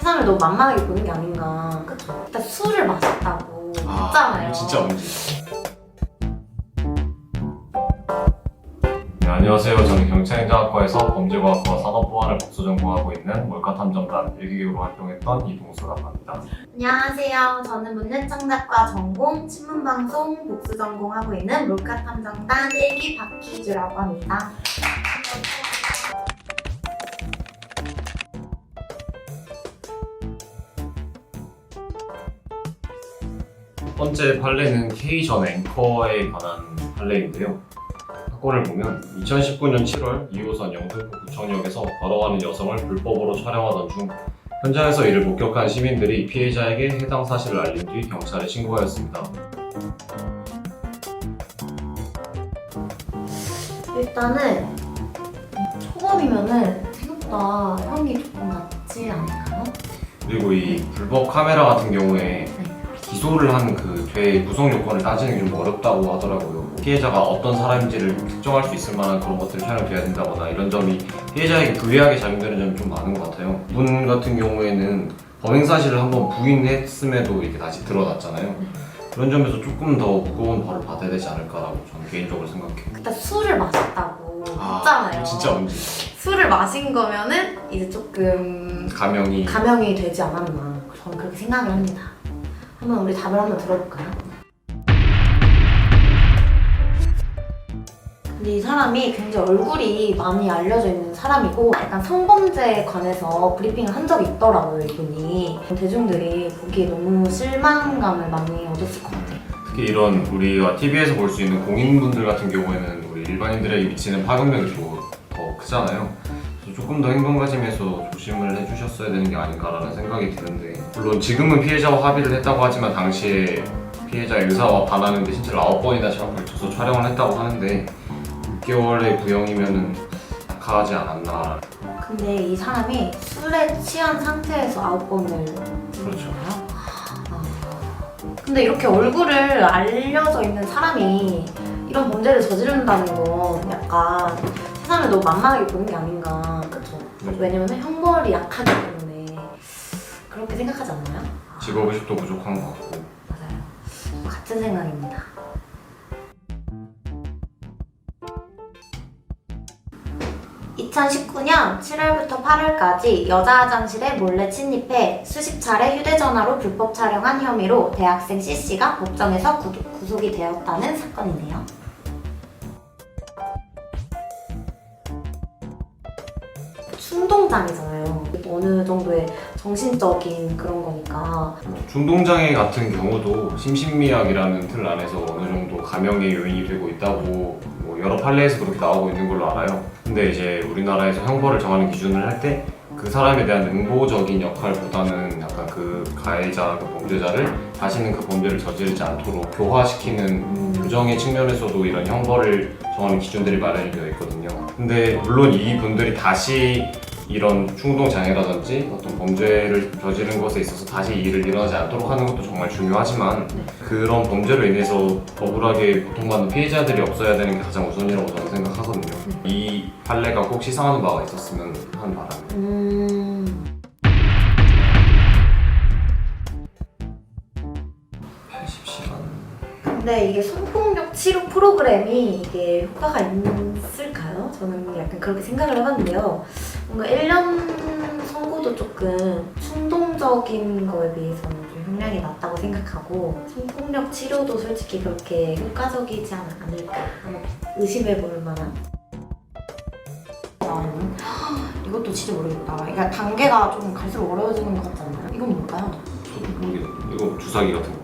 세상을 너무 만만하게 보는 게 아닌가. 그쵸? 일단 술을 마셨다고 했잖아요. 진짜 문제죠. 네, 안녕하세요. 저는 경찰행정학과에서 범죄과학과 산업보안을 복수 전공하고 있는 몰카탐정단 일기계로 활동했던 이동수라고 합니다. 안녕하세요. 저는 문예창작과 전공, 신문방송 복수 전공하고 있는 몰카탐정단 1기 박희주라고 합니다. 첫 번째 판례는 K 전 앵커에 관한 판례인데요. 사건을 보면 2019년 7월 2호선 영등포구청역에서 걸어가는 여성을 불법으로 촬영하던 중 현장에서 이를 목격한 시민들이 피해자에게 해당 사실을 알린 뒤 경찰에 신고하였습니다. 일단은 초범이면은 생각보다 형이 조금 낮지 않을까요? 그리고 이 불법 카메라 같은 경우에 기소를 한 그 죄의 구성 요건을 따지는 게 좀 어렵다고 하더라고요. 피해자가 어떤 사람인지를 특정할 수 있을 만한 그런 것들이 촬영돼야 된다거나 이런 점이 피해자에게 불리하게 작용되는 점이 좀 많은 것 같아요. 이분 같은 경우에는 범행 사실을 한번 부인했음에도 이렇게 다시 드러났잖아요. 그런 점에서 조금 더 무거운 벌을 받아야 되지 않을까라고 저는 개인적으로 생각해요. 일단 술을 마셨다고 했잖아요. 진짜 문제. 술을 마신 거면은 이제 조금 감형이 되지 않았나. 저는 그렇게 생각을 합니다. 한번 우리 답을 한번 들어볼까요? 근데 이 사람이 굉장히 얼굴이 많이 알려져 있는 사람이고 약간 성범죄에 관해서 브리핑을 한 적이 있더라고요, 이분이. 대중들이 보기에 너무 실망감을 많이 얻었을 것 같아요. 특히 이런 우리가 TV에서 볼 수 있는 공인분들 같은 경우에는 우리 일반인들에게 미치는 파급력이 더 크잖아요. 그래서 조금 더 행동가짐에서 조심을 해주셨어야 되는 게 아닌가라는 생각이 드는데, 물론 지금은 피해자와 합의를 했다고 하지만 당시에 피해자의 의사와 반하는데 신체를 9번이나 걸쳐서 촬영을 했다고 하는데 6개월의 구형이면은 약하지 않았나. 근데 이 사람이 술에 취한 상태에서 9번을 그렇죠. 근데 이렇게 얼굴을 알려져 있는 사람이 이런 범죄를 저지른다는 건 약간 세상을 너무 만만하게 보는 게 아닌가. 그쵸? 왜냐면 형벌이 약하기 때문에 그렇게 생각하지 않나요? 직업의식도 부족한 것 같고. 맞아요. 같은 생각입니다. (2019년 7월부터 8월까지) 여자 화장실에 몰래 침입해 수십 차례 휴대전화로 불법 촬영한 혐의로 대학생 C씨가 법정에서 구속이 되었다는 사건이네요. 충동장애잖아요. 어느 정도의 정신적인 그런 거니까. 중동장애 같은 경우도 심신미약이라는 틀 안에서 어느 정도 감형의 요인이 되고 있다고 여러 판례에서 그렇게 나오고 있는 걸로 알아요. 근데 이제 우리나라에서 형벌을 정하는 기준을 할 때 그 사람에 대한 응보적인 역할보다는 약간 그 가해자, 그 범죄자를 다시는 그 범죄를 저지르지 않도록 교화시키는 교정의 측면에서도 이런 형벌을 정하는 기준들이 마련이 되어 있거든요. 근데 물론 이 분들이 다시 이런 충동 장애라든지 어떤 범죄를 저지른 것에 있어서 다시 이 일을 일어나지 않도록 하는 것도 정말 중요하지만 그런 범죄로 인해서 억울하게 고통받는 피해자들이 없어야 되는 게 가장 우선이라고 저는 생각하거든요. 이 판례가 꼭 시사하는 바가 있었으면 하는 바람이에요. 80시간. 근데 이게 성폭력 치료 프로그램이 이게 효과가 있을까요? 저는 약간 그렇게 생각을 해봤는데요. 뭔가 1년 선고도 조금 충동적인 거에 비해서는 좀 형량이 낮다고 생각하고 성폭력 치료도 솔직히 그렇게 효과적이지 않을까 한번 의심해볼 만한. 이것도 진짜 모르겠다. 그러니까 단계가 좀 갈수록 어려워지는 것 같지 않나요? 이건 뭘까요? 저도 모르겠는데 이거 주사기 같은 거.